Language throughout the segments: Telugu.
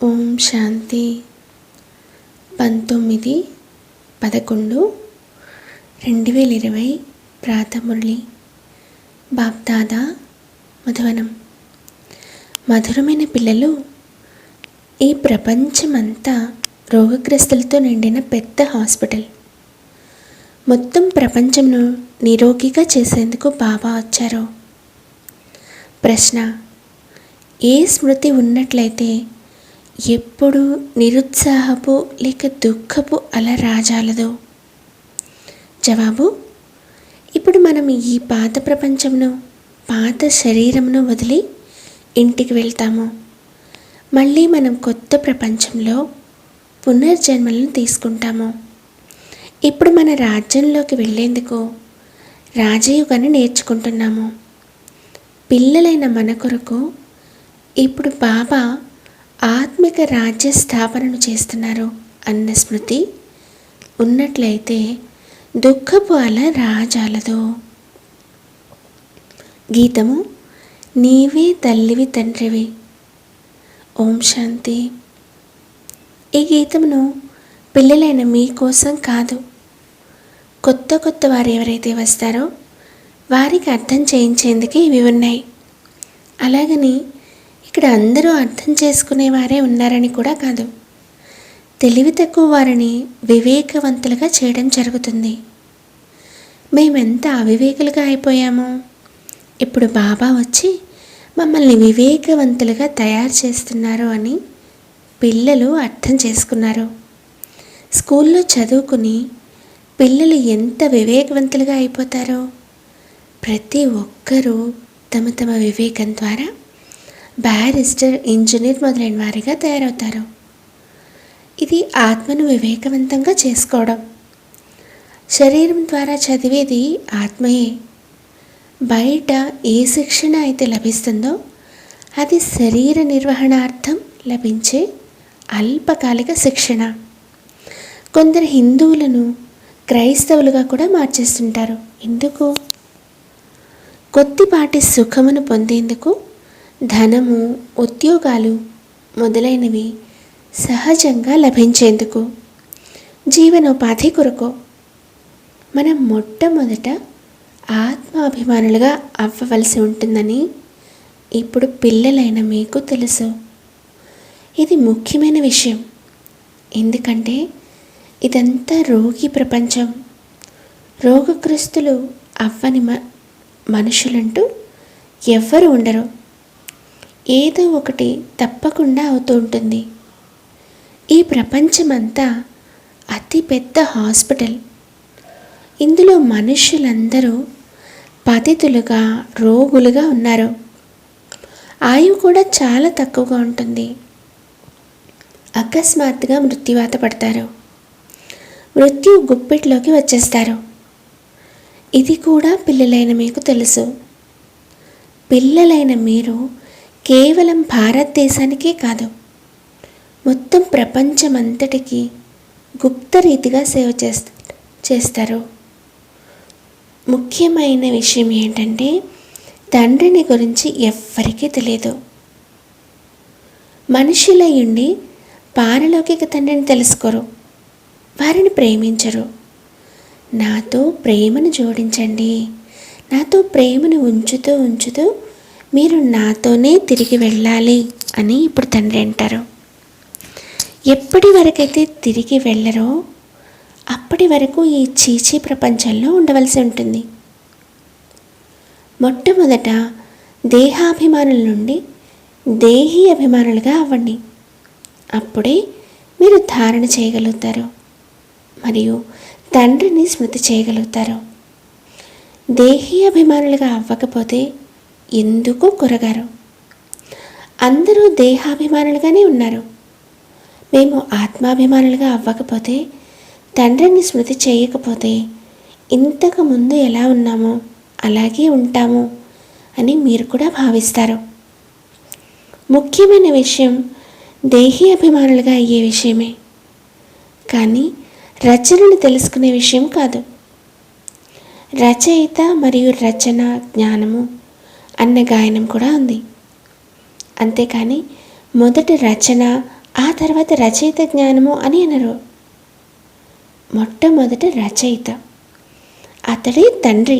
ఓం శాంతి 19/11/2020 ప్రాతమురళి బాప్దాదా మధువనం. మధురమైన పిల్లలు, ఈ ప్రపంచమంతా రోగగ్రస్తులతో నిండిన పెద్ద హాస్పిటల్. మొత్తం ప్రపంచంను నిరోగిగా చేసేందుకు బాబా వచ్చారు. ప్రశ్న: ఏ స్మృతి ఉన్నట్లయితే ఎప్పుడు నిరుత్సాహపు లేక దుఃఖపు అల రాజాలదు? జవాబు: ఇప్పుడు మనం ఈ పాత ప్రపంచంను, పాత శరీరంను వదిలి ఇంటికి వెళ్తాము. మళ్ళీ మనం కొత్త ప్రపంచంలో పునర్జన్మలను తీసుకుంటాము. ఇప్పుడు మన రాజ్యంలోకి వెళ్ళేందుకు రాజయోగాన్ని నేర్చుకుంటున్నాము. పిల్లలైన మన కొరకు ఇప్పుడు బాబా ఆత్మిక రాజ్య స్థాపనను చేస్తున్నారు అన్న స్మృతి ఉన్నట్లయితే దుఃఖపు అల రాజాలదు. గీతము: నీవే తల్లివి తండ్రివి. ఓం శాంతి. ఈ గీతమును పిల్లలైన మీకోసం కాదు, కొత్త వారు ఎవరైతే వస్తారో వారికి అర్థం చేయించేందుకే ఇవి ఉన్నాయి. అలాగని ఇక్కడ అందరూ అర్థం చేసుకునేవారే ఉన్నారని కూడా కాదు. తెలివి తక్కువ వారిని వివేకవంతులుగా చేయడం జరుగుతుంది. మేమెంత అవివేకులుగా అయిపోయాము. ఇప్పుడు బాబా వచ్చి మమ్మల్ని వివేకవంతులుగా తయారు చేస్తున్నారు అని పిల్లలు అర్థం చేసుకున్నారు. స్కూల్లో చదువుకుని పిల్లలు ఎంత వివేకవంతులుగా అయిపోతారో, ప్రతి ఒక్కరూ తమ వివేకం ద్వారా బ్యారిస్టర్, ఇంజనీర్ మొదలైన వారిగా తయారవుతారు. ఇది ఆత్మను వివేకవంతంగా చేసుకోవడం. శరీరం ద్వారా చదివేది ఆత్మయే. బయట ఏ శిక్షణ అయితే లభిస్తుందో అది శరీర నిర్వహణార్థం లభించే అల్పకాలిక శిక్షణ. కొందరు హిందువులను క్రైస్తవులుగా కూడా మార్చేస్తుంటారు. ఎందుకు? కొద్దిపాటి సుఖమును పొందేందుకు ధనము, ఉద్యోగాలు మొదలైనవి సహజంగా లభించేందుకు, జీవనోపాధి కొరకు. మనం మొట్టమొదట ఆత్మాభిమానులుగా అవ్వవలసి ఉంటుందని ఇప్పుడు పిల్లలైన మీకు తెలుసు. ఇది ముఖ్యమైన విషయం. ఎందుకంటే ఇదంతా రోగి ప్రపంచం. రోగగ్రస్తులు అవ్వని మనుషులంటూ ఎవ్వరు ఉండరు. ఏదో ఒకటి తప్పకుండా అవుతూ ఉంటుంది. ఈ ప్రపంచమంతా అతిపెద్ద హాస్పిటల్. ఇందులో మనుషులందరూ పతితులుగా, రోగులుగా ఉన్నారు. ఆయువు కూడా చాలా తక్కువగా ఉంటుంది. అకస్మాత్తుగా మృత్యువాత పడతారు. మృత్యు గుప్పిట్లోకి వచ్చేస్తారు. ఇది కూడా పిల్లలైన మీకు తెలుసు. పిల్లలైన మీరు కేవలం భారతదేశానికే కాదు, మొత్తం ప్రపంచమంతటికి గుప్త రీతిగా సేవ చేస్తారు. ముఖ్యమైన విషయం ఏంటంటే తండ్రిని గురించి ఎవ్వరికీ తెలియదు. మనుషులయ్యుండి పారలౌకిక తండ్రిని తెలుసుకోరు, వారిని ప్రేమించరు. నాతో ప్రేమను జోడించండి, నాతో ప్రేమను ఉంచుతూ మీరు నాతోనే తిరిగి వెళ్ళాలి అని ఇప్పుడు తండ్రి అంటారు. ఎప్పటి వరకైతే తిరిగి వెళ్ళరో అప్పటి వరకు ఈ చీచీ ప్రపంచంలో ఉండవలసి ఉంటుంది. మొట్టమొదట దేహాభిమానుల నుండి దేహీ అభిమానులుగా అవ్వండి. అప్పుడే మీరు ధారణ చేయగలుగుతారు మరియు తండ్రిని స్మృతి చేయగలుగుతారు. దేహీ అభిమానులుగా అవ్వకపోతే ఎందుకు కొరగారు. అందరూ దేహాభిమానులుగానే ఉన్నారు. మేము ఆత్మాభిమానులుగా అవ్వకపోతే, తండ్రిని స్మృతి చేయకపోతే ఇంతకు ముందు ఎలా ఉన్నామో అలాగే ఉంటాము అని మీరు కూడా భావిస్తారు. ముఖ్యమైన విషయం దేహీ అభిమానులుగా అయ్యే విషయమే, కానీ రచనను తెలుసుకునే విషయం కాదు. రచయిత మరియు రచన జ్ఞానము అన్న గాయనం కూడా ఉంది. అంతేకాని మొదటి రచన ఆ తర్వాత రచయిత జ్ఞానము అని అనరు. మొట్టమొదట రచయిత, అతడే తండ్రి,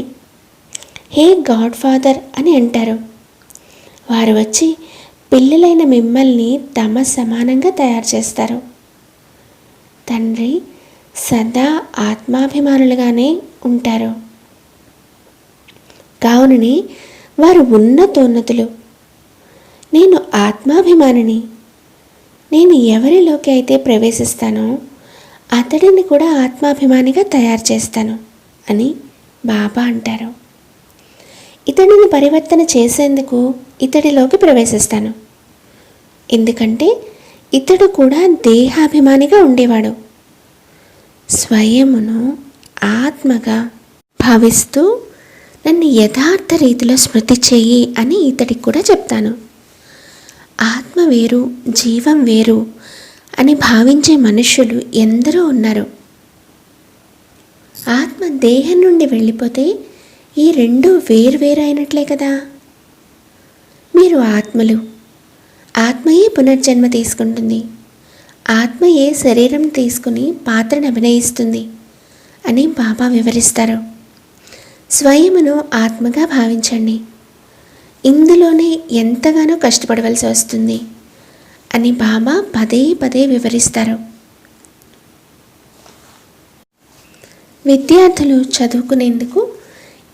హే గాడ్ ఫాదర్ అని అంటారు. వారు వచ్చి పిల్లలైన మిమ్మల్ని తమ సమానంగా తయారు చేస్తారు. తండ్రి సదా ఆత్మాభిమానులుగానే ఉంటారు. కావునని వారు ఉన్నతోన్నతులు. నేను ఆత్మాభిమానిని, నేను ఎవరిలోకి అయితే ప్రవేశిస్తానో అతడిని కూడా ఆత్మాభిమానిగా తయారు చేస్తాను అని బాబా అంటారు. ఇతడిని పరివర్తన చేసేందుకు ఇతడిలోకి ప్రవేశిస్తాను. ఎందుకంటే ఇతడు కూడా దేహాభిమానిగా ఉండేవాడు. స్వయమును ఆత్మగా భావిస్తూ నన్ను యథార్థ రీతిలో స్మృతి చెయ్యి అని ఇతడికి కూడా చెప్తాను. ఆత్మ వేరు, జీవం వేరు అని భావించే మనుషులు ఎందరో ఉన్నారు. ఆత్మ దేహం నుండి వెళ్ళిపోతే ఈ రెండు వేరు అయినట్లే కదా. మీరు ఆత్మలు, ఆత్మయే పునర్జన్మ తీసుకుంటుంది, ఆత్మయే శరీరం తీసుకుని పాత్రను అభినయిస్తుంది అని బాబా వివరిస్తారు. స్వయమును ఆత్మగా భావించండి, ఇందులోనే ఎంతగానో కష్టపడవలసి వస్తుంది అని బాబా పదే పదే వివరిస్తారు. విద్యార్థులు చదువుకునేందుకు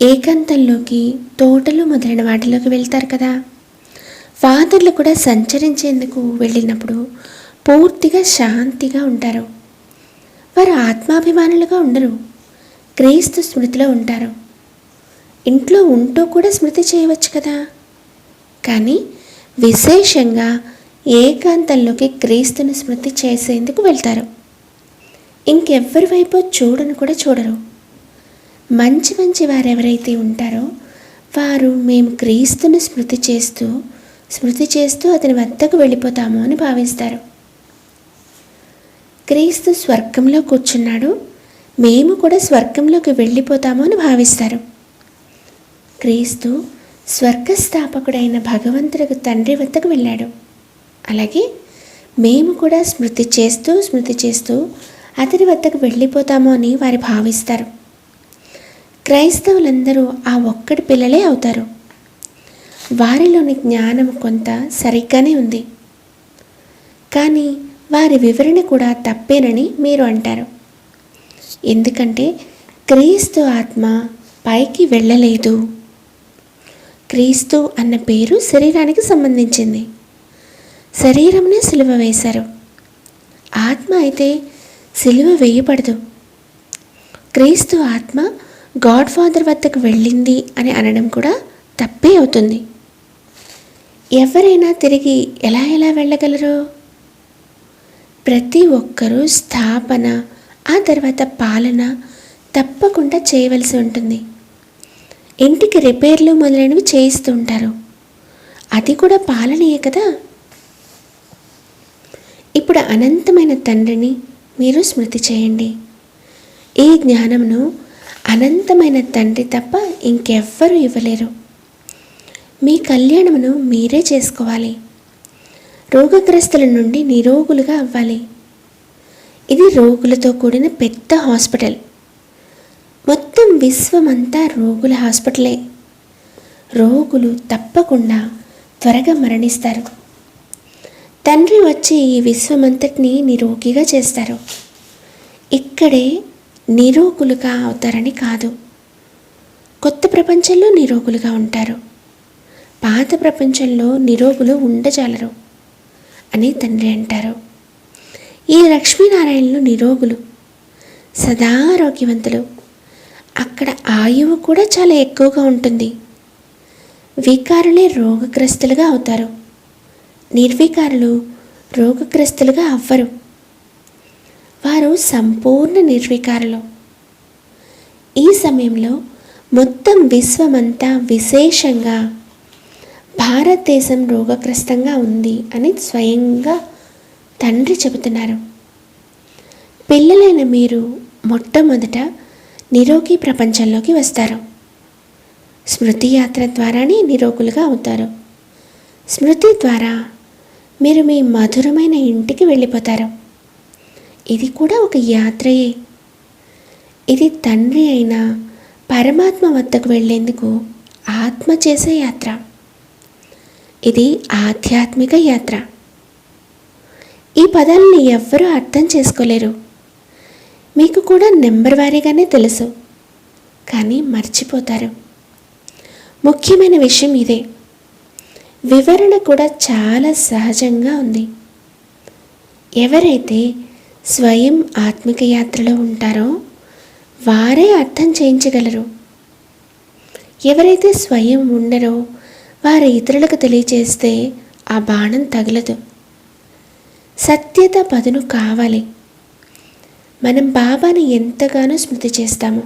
ఏకాంతంలోకి, తోటలు మొదలైన వాటిలోకి వెళ్తారు కదా. ఫాదర్లు కూడా సంచరించేందుకు వెళ్ళినప్పుడు పూర్తిగా శాంతిగా ఉంటారు. వారు ఆత్మాభిమానులుగా ఉండరు, క్రీస్తు స్మృతిలో ఉంటారు. ఇంట్లో ఉంటూ కూడా స్మృతి చేయవచ్చు కదా. కానీ విశేషంగా ఏకాంతంలోకి క్రీస్తుని స్మృతి చేసేందుకు వెళ్తారు. ఇంకెవ్వరి వైపు చూడను కూడా చూడరు. మంచి మంచి వారెవరైతే ఉంటారో వారు మేము క్రీస్తుని స్మృతి చేస్తూ అతని వద్దకు వెళ్ళిపోతాము అని భావిస్తారు. క్రీస్తు స్వర్గంలో కూర్చున్నాడు, మేము కూడా స్వర్గంలోకి వెళ్ళిపోతాము అని భావిస్తారు. క్రీస్తు స్వర్గస్థాపకుడైన భగవంతుడికి తండ్రి వద్దకు వెళ్ళాడు. అలాగే మేము కూడా స్మృతి చేస్తూ అతని వద్దకు వెళ్ళిపోతాము అని వారు భావిస్తారు. క్రైస్తవులందరూ ఆ ఒక్కడి పిల్లలే అవుతారు. వారిలోని జ్ఞానం కొంత సరిగ్గానే ఉంది, కానీ వారి వివరణ కూడా తప్పేనని మీరు అంటారు. ఎందుకంటే క్రీస్తు ఆత్మ పైకి వెళ్ళలేదు. క్రీస్తు అన్న పేరు శరీరానికి సంబంధించింది. శరీరంనే సిలువ వేశారు, ఆత్మ అయితే సిలువ వేయబడదు. క్రీస్తు ఆత్మ గాడ్ ఫాదర్ వద్దకు వెళ్ళింది అని అనడం కూడా తప్పే అవుతుంది. ఎవరైనా తిరిగి ఎలా వెళ్ళగలరు? ప్రతి ఒక్కరూ స్థాపన, ఆ తర్వాత పాలన తప్పకుండా చేయవలసి ఉంటుంది. ఇంటికి రిపేర్లు మొదలైనవి చేయిస్తూ ఉంటారు, అది కూడా పాలనయే కదా. ఇప్పుడు అనంతమైన తండ్రిని మీరు స్మృతి చేయండి. ఈ జ్ఞానమును అనంతమైన తండ్రి తప్ప ఇంకెవ్వరూ ఇవ్వలేరు. మీ కళ్యాణమును మీరే చేసుకోవాలి. రోగగ్రస్తుల నుండి నిరోగులుగా అవ్వాలి. ఇది రోగులతో కూడిన పెద్ద హాస్పిటల్. మొత్తం విశ్వమంతా రోగుల హాస్పిటలే. రోగులు తప్పకుండా త్వరగా మరణిస్తారు. తండ్రి వచ్చి ఈ విశ్వమంతటిని నిరోగిగా చేస్తారు. ఇక్కడే నిరోగులుగా అవుతారని కాదు, కొత్త ప్రపంచంలో నిరోగులుగా ఉంటారు. పాత ప్రపంచంలో నిరోగులు ఉండజాలరు అని తండ్రి అంటారు. ఈ లక్ష్మీనారాయణలు నిరోగులు, సదా ఆరోగ్యవంతులు. అక్కడ ఆయువు కూడా చాలా ఎక్కువగా ఉంటుంది. వికారులే రోగగ్రస్తులుగా అవుతారు, నిర్వికారులు రోగగ్రస్తులుగా అవ్వరు. వారు సంపూర్ణ నిర్వికారులు. ఈ సమయంలో మొత్తం విశ్వమంతా, విశేషంగా భారతదేశం రోగగ్రస్తంగా ఉంది అని స్వయంగా తండ్రి చెబుతున్నారు. పిల్లలైన మీరు మొట్టమొదట నిరోగి ప్రపంచంలోకి వస్తారు. స్మృతి యాత్ర ద్వారానే నిరోగులుగా అవుతారు. స్మృతి ద్వారా మీరు మీ మధురమైన ఇంటికి వెళ్ళిపోతారు. ఇది కూడా ఒక యాత్రయే. ఇది తండ్రి అయిన పరమాత్మ వద్దకు వెళ్ళేందుకు ఆత్మ చేసే యాత్ర. ఇది ఆధ్యాత్మిక యాత్ర. ఈ పదాలను ఎవ్వరూ అర్థం చేసుకోలేరు. మీకు కూడా నెంబర్ వారీగానే తెలుసు, కానీ మర్చిపోతారు. ముఖ్యమైన విషయం ఇదే. వివరణ కూడా చాలా సహజంగా ఉంది. ఎవరైతే స్వయం ఆత్మిక యాత్రలో ఉంటారో వారే అర్థం చేయించగలరు. ఎవరైతే స్వయం ఉండరో వారు ఇతరులకు తెలియచేస్తే ఆ బాణం తగలదు. సత్యత పదును కావాలి. మనం బాబాని ఎంతగానో స్మృతి చేస్తాము.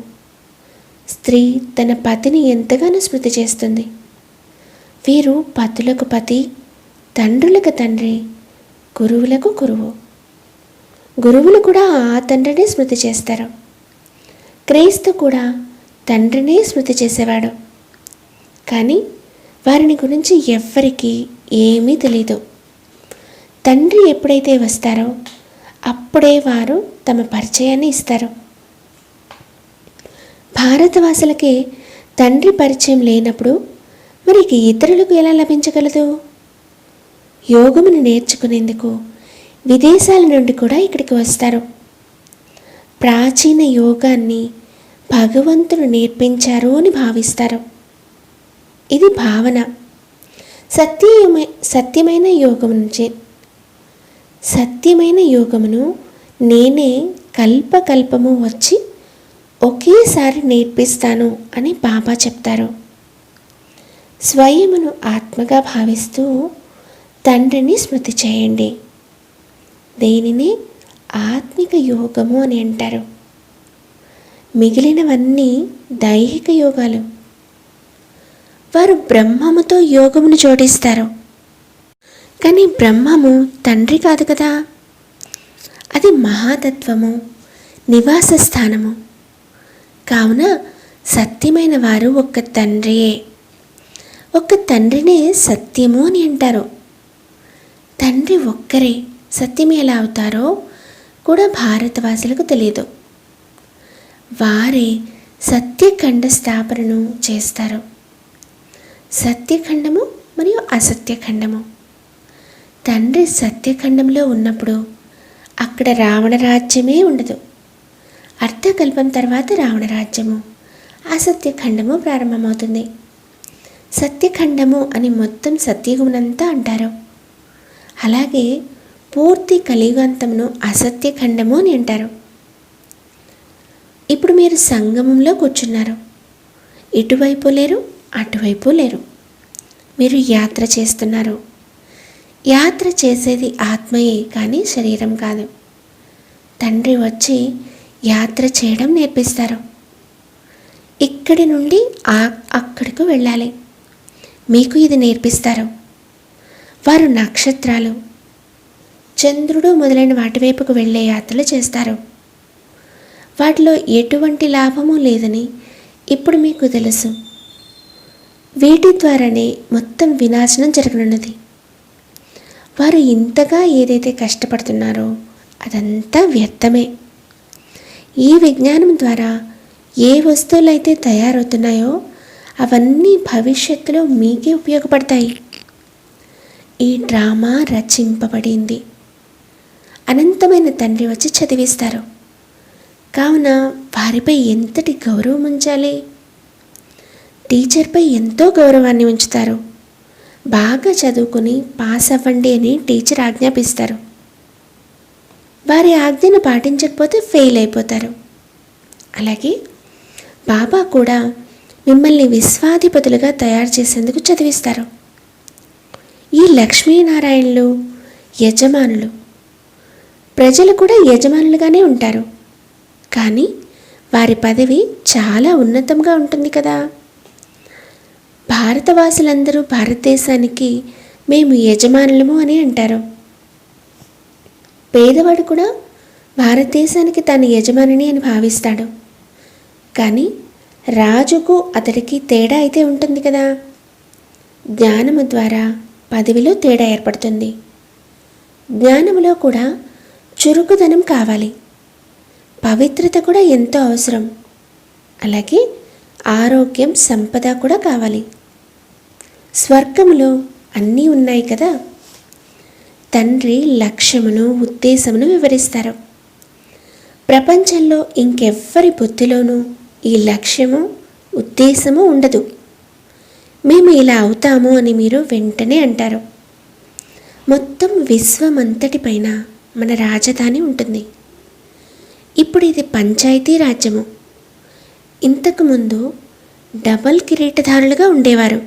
స్త్రీ తన పతిని ఎంతగానో స్మృతి చేస్తుంది. వీరు పతులకు పతి, తండ్రులకు తండ్రి, గురువులకు గురువు. గురువులు కూడా ఆ తండ్రినే స్మృతి చేస్తారు. క్రీస్తు కూడా తండ్రినే స్మృతి చేసేవాడు. కానీ వారిని గురించి ఎవ్వరికీ ఏమీ తెలీదు. తండ్రి ఎప్పుడైతే వస్తారో అప్పుడే వారు తమ పరిచయాన్ని ఇస్తారు. భారతవాసులకి తండ్రి పరిచయం లేనప్పుడు మరి ఇతరులకు ఎలా లభించగలదు? యోగమును నేర్చుకునేందుకు విదేశాల నుండి కూడా ఇక్కడికి వస్తారు. ప్రాచీన యోగాన్ని భగవంతుడు నేర్పించారు అని భావిస్తారు. ఇది భావన. సత్యమైన యోగమును నేనే కల్పకల్పము వచ్చి ఒకేసారి నేర్పిస్తాను అని బాబా చెప్తారు. స్వయమును ఆత్మగా భావిస్తూ తండ్రిని స్మృతి చేయండి. దీనిని ఆత్మిక యోగము అని అంటారు. మిగిలినవన్నీ దైహిక యోగాలు. వారు బ్రహ్మముతో యోగమును జోడిస్తారు. కానీ బ్రహ్మము తండ్రి కాదు కదా. అది మహాతత్వము, నివాస స్థానము. కావున సత్యమైన వారు ఒక్క తండ్రియే. ఒక్క తండ్రినే సత్యము అని అంటారు. తండ్రి ఒక్కరే. సత్యం ఎలా అవుతారో కూడా భారతవాసులకు తెలియదు. వారే సత్యఖండ స్థాపనను చేస్తారు. సత్యఖండము మరియు అసత్యఖండము. తండ్రి సత్యఖండంలో ఉన్నప్పుడు అక్కడ రావణ రాజ్యమే ఉండదు. అర్థకల్పం తర్వాత రావణ రాజ్యము, అసత్యఖండము ప్రారంభమవుతుంది. సత్యఖండము అని మొత్తం సత్యయుగమునంతా అంటారు. అలాగే పూర్తి కలియుగాంతమును అసత్యఖండము అని అంటారు. ఇప్పుడు మీరు సంగమంలో కూర్చున్నారు. ఇటువైపు లేరు, అటువైపు లేరు. మీరు యాత్ర చేస్తున్నారు. యాత్ర చేసేది ఆత్మయే కానీ శరీరం కాదు. తండ్రి వచ్చి యాత్ర చేయడం నేర్పిస్తారు. ఇక్కడి నుండి అక్కడికి వెళ్ళాలి. మీకు ఇది నేర్పిస్తారు. వారు నక్షత్రాలు, చంద్రుడు మొదలైన వాటి వైపుకు వెళ్ళే యాత్రలు చేస్తారు. వాటిలో ఎటువంటి లాభము లేదని ఇప్పుడు మీకు తెలుసు. వీటి ద్వారానే మొత్తం వినాశనం జరగనున్నది. వారు ఇంతగా ఏదైతే కష్టపడుతున్నారో అదంతా వ్యర్థమే. ఈ విజ్ఞానం ద్వారా ఏ వస్తువులైతే తయారవుతున్నాయో అవన్నీ భవిష్యత్తులో మీకే ఉపయోగపడతాయి. ఈ డ్రామా రచింపబడింది. అనంతమైన తండ్రి వచ్చి చదివిస్తారు. కావున వారిపై ఎంతటి గౌరవం ఉంచాలి? టీచర్పై ఎంతో గౌరవాన్ని ఉంచుతారు. బాగా చదువుకుని పాస్ అవ్వండి అని టీచర్ ఆజ్ఞాపిస్తారు. వారి ఆజ్ఞను పాటించకపోతే ఫెయిల్ అయిపోతారు. అలాగే బాబా కూడా మిమ్మల్ని విశ్వాధిపతులుగా తయారు చేసేందుకు చదివిస్తారు. ఈ లక్ష్మీనారాయణులు యజమానులు. ప్రజలు కూడా యజమానులుగానే ఉంటారు. కానీ వారి పదవి చాలా ఉన్నతంగా ఉంటుంది కదా. భారతవాసులందరూ భారతదేశానికి మేము యజమానులము అని అంటారు. పేదవాడు కూడా భారతదేశానికి తాను యజమానిని అని భావిస్తాడు. కానీ రాజుకు అతడికి తేడా అయితే ఉంటుంది కదా. జ్ఞానము ద్వారా పదవిలో తేడా ఏర్పడుతుంది. జ్ఞానములో కూడా చురుకుదనం కావాలి, పవిత్రత కూడా ఎంతో అవసరం. అలాగే ఆరోగ్యం, సంపద కూడా కావాలి. స్వర్గంలో అన్నీ ఉన్నాయి కదా. తండ్రి లక్ష్యమును, ఉద్దేశమును వివరిస్తారు. ప్రపంచంలో ఇంకెవ్వరి బుద్ధిలోనూ ఈ లక్ష్యము, ఉద్దేశము ఉండదు. మేము ఇలా అవుతాము అని మీరు వెంటనే అంటారు. మొత్తం విశ్వమంతటిపైన మన రాజధాని ఉంటుంది. ఇప్పుడు ఇది పంచాయతీ రాజ్యము. ఇంతకుముందు డబల్ కిరీటధారులుగా ఉండేవారు.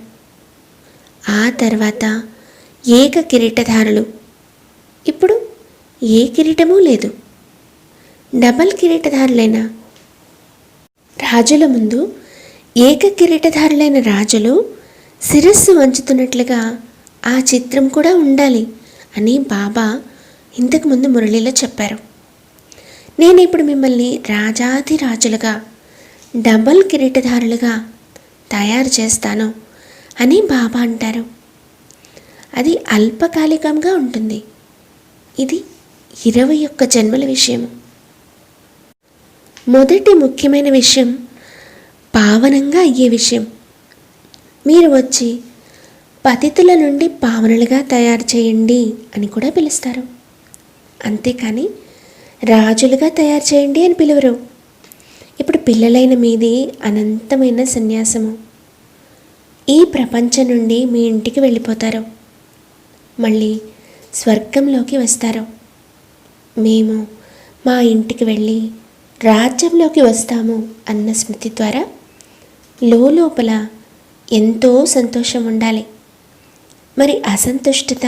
ఆ తర్వాత ఏక కిరీటధారులు. ఇప్పుడు ఏ కిరీటమూ లేదు. డబల్ కిరీటధారులైన రాజుల ముందు ఏక కిరీటధారులైన రాజులు శిరస్సు వంచుతున్నట్లుగా ఆ చిత్రం కూడా ఉండాలి అని బాబా ఇంతకుముందు మురళిలో చెప్పారు. నేను ఇప్పుడు మిమ్మల్ని రాజాధిరాజులుగా, డబల్ కిరీటధారులుగా తయారు చేస్తాను అని బాబా అంటారు. అది అల్పకాలికంగా ఉంటుంది. ఇది 21 జన్మల విషయము. మొదటి ముఖ్యమైన విషయం పావనంగా అయ్యే విషయం. మీరు వచ్చి పతితుల నుండి పావనులుగా తయారు చేయండి అని కూడా పిలుస్తారు. అంతేకాని రాజులుగా తయారు చేయండి అని పిలువరు. ఇప్పుడు పిల్లలైన మీది అనంతమైన సన్యాసము. ఈ ప్రపంచం నుండి మీ ఇంటికి వెళ్ళిపోతారు, మళ్ళీ స్వర్గంలోకి వస్తారు. మేము మా ఇంటికి వెళ్ళి రాజ్యంలోకి వస్తాము అన్న స్మృతి ద్వారా లోపల ఎంతో సంతోషం ఉండాలి. మరి అసంతుష్టత,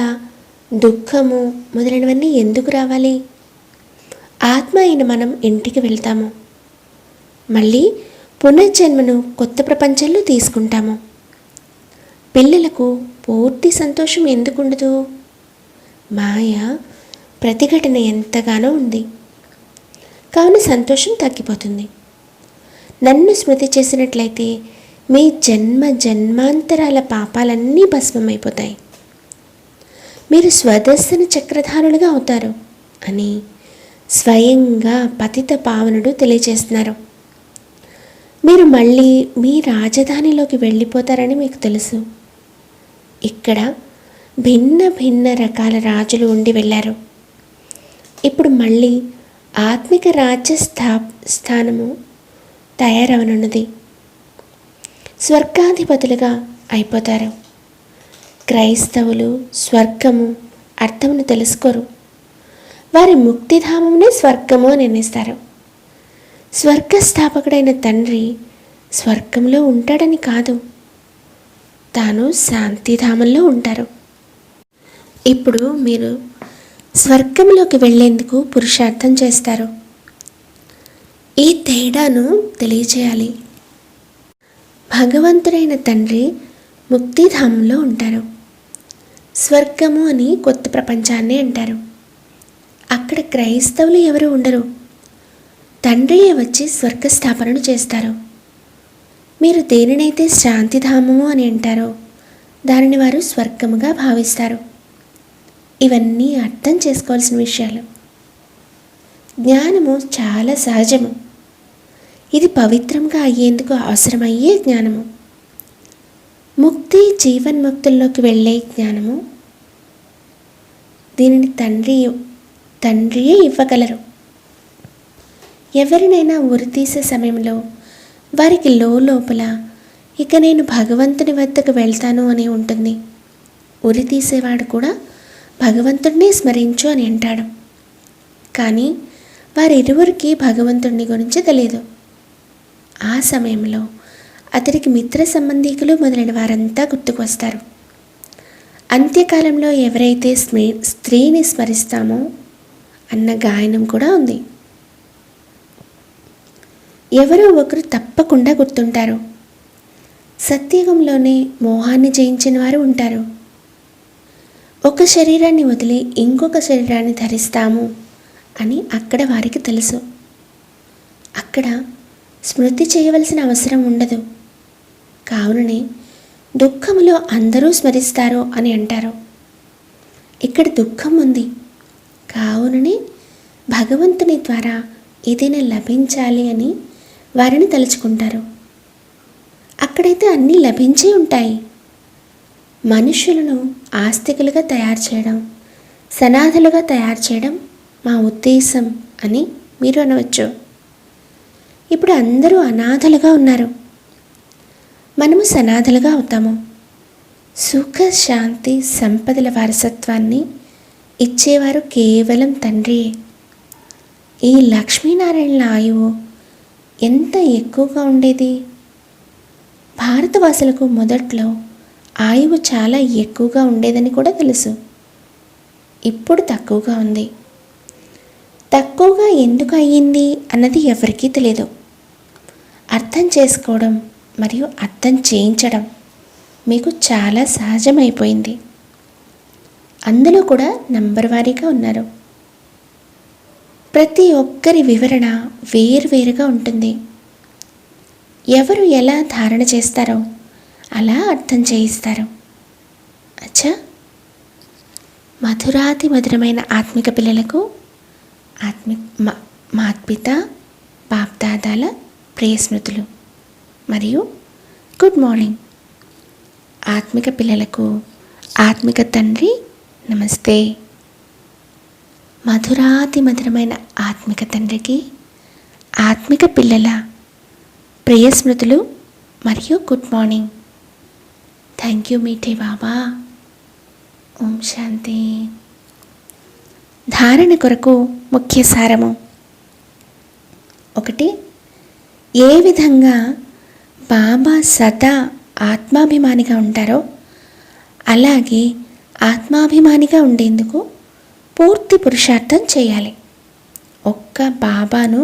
దుఃఖము మొదలైనవన్నీ ఎందుకు రావాలి? ఆత్మ అయిన మనం ఇంటికి వెళ్తాము, మళ్ళీ పునర్జన్మను కొత్త ప్రపంచంలో తీసుకుంటాము. పిల్లలకు పూర్తి సంతోషం ఎందుకు ఉండదు? మాయ ప్రతిఘటన ఎంతగానో ఉంది, కావున సంతోషం తగ్గిపోతుంది. నన్ను స్మృతి చేసినట్లయితే మీ జన్మ జన్మాంతరాల పాపాలన్నీ భస్మమైపోతాయి. మీరు స్వదర్శన చక్రధారులుగా అవుతారు అని స్వయంగా పతిత పావనుడు తెలియజేస్తున్నారు. మీరు మళ్ళీ మీ రాజధానిలోకి వెళ్ళిపోతారని మీకు తెలుసు. ఇక్కడ భిన్న భిన్న రకాల రాజులు ఉండి వెళ్ళారు. ఇప్పుడు మళ్ళీ ఆత్మిక రాజ్య స్థానము తయారవనున్నది. స్వర్గాధిపతులుగా అయిపోతారు. క్రైస్తవులు స్వర్గము అర్థమును తెలుసుకోరు. వారి ముక్తిధామమునే స్వర్గము అని నిర్ణయిస్తారు. స్వర్గస్థాపకుడైన తండ్రి స్వర్గంలో ఉంటాడని కాదు, తాను శాంతిధామంలో ఉంటారు. ఇప్పుడు మీరు స్వర్గంలోకి వెళ్ళేందుకు పురుషార్థం చేస్తారు. ఈ తేడాను తెలియచేయాలి. భగవంతుడైన తండ్రి ముక్తిధామంలో ఉంటారు. స్వర్గము అని కొత్త ప్రపంచాన్ని అంటారు. అక్కడ క్రైస్తవులు ఎవరు ఉండరు. తండ్రియే వచ్చి స్వర్గస్థాపనను చేస్తారు. మీరు దేనినైతే శాంతిధామము అని అంటారో దానిని వారు స్వర్గముగా భావిస్తారు. ఇవన్నీ అర్థం చేసుకోవాల్సిన విషయాలు. జ్ఞానము చాలా సహజము. ఇది పవిత్రంగా అయ్యేందుకు అవసరమయ్యే జ్ఞానము. ముక్తి, జీవన్ముక్తుల్లోకి వెళ్ళే జ్ఞానము. దీనిని తండ్రియే ఇవ్వగలరు. ఎవరినైనా ఉరితీసే సమయంలో వారికి లోపల ఇక నేను భగవంతుని వద్దకు వెళ్తాను అని ఉంటుంది. ఉరి తీసేవాడు కూడా భగవంతుడినే స్మరించు అని అంటాడు. కానీ వారిరువురికి భగవంతుడిని గురించి తెలియదు. ఆ సమయంలో అతడికి మిత్ర సంబంధికులు మొదలైన వారంతా గుర్తుకు వస్తారు. అంత్యకాలంలో ఎవరైతే స్త్రీని స్మరిస్తామో అన్న గాయనం కూడా ఉంది. ఎవరో ఒకరు తప్పకుండా గుర్తుంటారు. సత్యుగంలోనే మోహాన్ని జయించిన వారు ఉంటారు. ఒక శరీరాన్ని వదిలి ఇంకొక శరీరాన్ని ధరిస్తాము అని అక్కడ వారికి తెలుసు. అక్కడ స్మృతి చేయవలసిన అవసరం ఉండదు. కావుననే దుఃఖములో అందరూ స్మరిస్తారు అని అంటారు. ఇక్కడ దుఃఖం ఉంది, తమలోని భగవంతుని ద్వారా ఏదైనా లభించాలి అని వారిని తలుచుకుంటారు. అక్కడైతే అన్నీ లభించే ఉంటాయి. మనుషులను ఆస్తికులుగా తయారు చేయడం, సనాథులుగా తయారు చేయడం మా ఉద్దేశం అని మీరు అనవచ్చు. ఇప్పుడు అందరూ అనాథలుగా ఉన్నారు, మనము సనాథలుగా అవుతాము. సుఖ శాంతి సంపదల వారసత్వాన్ని ఇచ్చేవారు కేవలం తండ్రియే. ఈ లక్ష్మీనారాయణల ఆయువు ఎంత ఎక్కువగా ఉండేది. భారతవాసులకు మొదట్లో ఆయువు చాలా ఎక్కువగా ఉండేదని కూడా తెలుసు. ఇప్పుడు తక్కువగా ఉంది. తక్కువగా ఎందుకు అయ్యింది అన్నది ఎవరికీ తెలియదు. అర్థం చేసుకోవడం మరియు అర్థం చేయించడం మీకు చాలా సహజమైపోయింది. అందులో కూడా నంబర్ వారీగా ఉన్నారు. ప్రతి ఒక్కరి వివరణ వేరువేరుగా ఉంటుంది. ఎవరు ఎలా ధారణ చేస్తారో అలా అర్థం చేయిస్తారు. అచ్చా, మధురాతి మధురమైన ఆత్మిక పిల్లలకు మాత్పిత బాప్దాదాల ప్రియ స్మృతులు మరియు గుడ్ మార్నింగ్. ఆత్మిక పిల్లలకు ఆత్మిక తండ్రి నమస్తే. మధురాతి మధురమైన ఆత్మిక తండ్రికి ఆత్మిక పిల్లల ప్రియ స్మృతులు మరియు గుడ్ మార్నింగ్. థ్యాంక్ యూ మీఠే బాబా. ఓం శాంతి. ధారణ కొరకు ముఖ్య సారము. 1. ఏ విధంగా బాబా సదా ఆత్మాభిమానిగా ఉంటారో అలాగే ఆత్మాభిమానిగా ఉండేందుకు పూర్తి పురుషార్థం చేయాలి. ఒక్క బాబాను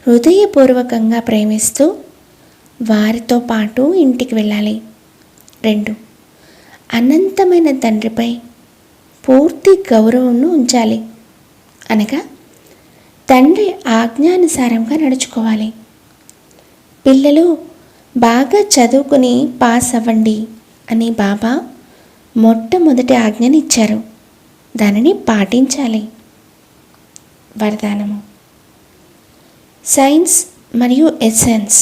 హృదయపూర్వకంగా ప్రేమిస్తూ వారితో పాటు ఇంటికి వెళ్ళాలి. 2. అనంతమైన తండ్రిపై పూర్తి గౌరవంను ఉంచాలి. అనగా తండ్రి ఆజ్ఞానుసారంగా నడుచుకోవాలి. పిల్లలు బాగా చదువుకుని పాస్ అవ్వండి అని బాబా మొట్టమొదటి ఆజ్ఞని ఇచ్చారు. దానిని పాటించాలి. వరదానము. సైన్స్ మరియు ఎసెన్స్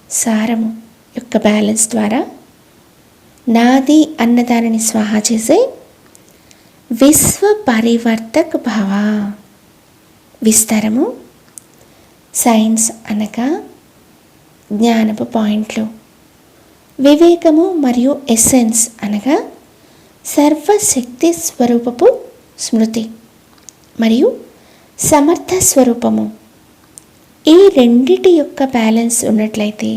సారము యొక్క బ్యాలెన్స్ ద్వారా నాది అన్నదానిని స్వాహా చేసే విశ్వ పరివర్తక్ భవ. విస్తారము. సైన్స్ అనగా జ్ఞానపు పాయింట్లు, వివేకము మరియు ఎసెన్స్ అనగా సర్వశక్తి స్వరూపపు స్మృతి మరియు సమర్థ స్వరూపము. ఈ రెండిటి యొక్క బ్యాలెన్స్ ఉన్నట్లయితే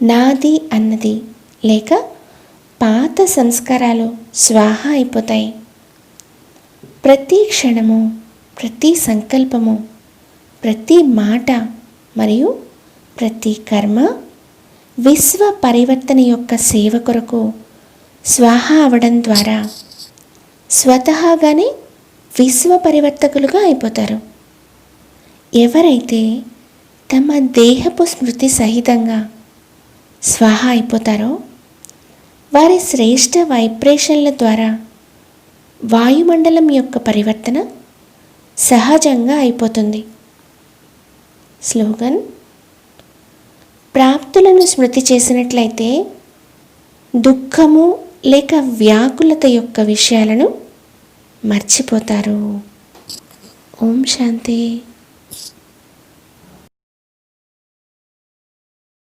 నాది అన్నది లేక పాత సంస్కారాలు స్వాహా అయిపోతాయి. ప్రతి క్షణము, ప్రతి సంకల్పము, ప్రతి మాట మరియు ప్రతి కర్మ విశ్వ పరివర్తన యొక్క సేవ కొరకు స్వాహా అవడం ద్వారా స్వతహాగానే విశ్వ పరివర్తకులుగా అయిపోతారు. ఎవరైతే తమ దేహపు స్మృతి సహితంగా స్వాహా అయిపోతారో వారి శ్రేష్ఠ వైబ్రేషన్ల ద్వారా వాయుమండలం యొక్క పరివర్తన సహజంగా అయిపోతుంది. స్లోగన్. ప్రాప్తులను స్మృతి చేసినట్లయితే దుఃఖము లేక వ్యాకులత యొక్క విషయాలను మర్చిపోతారు. ఓం శాంతి.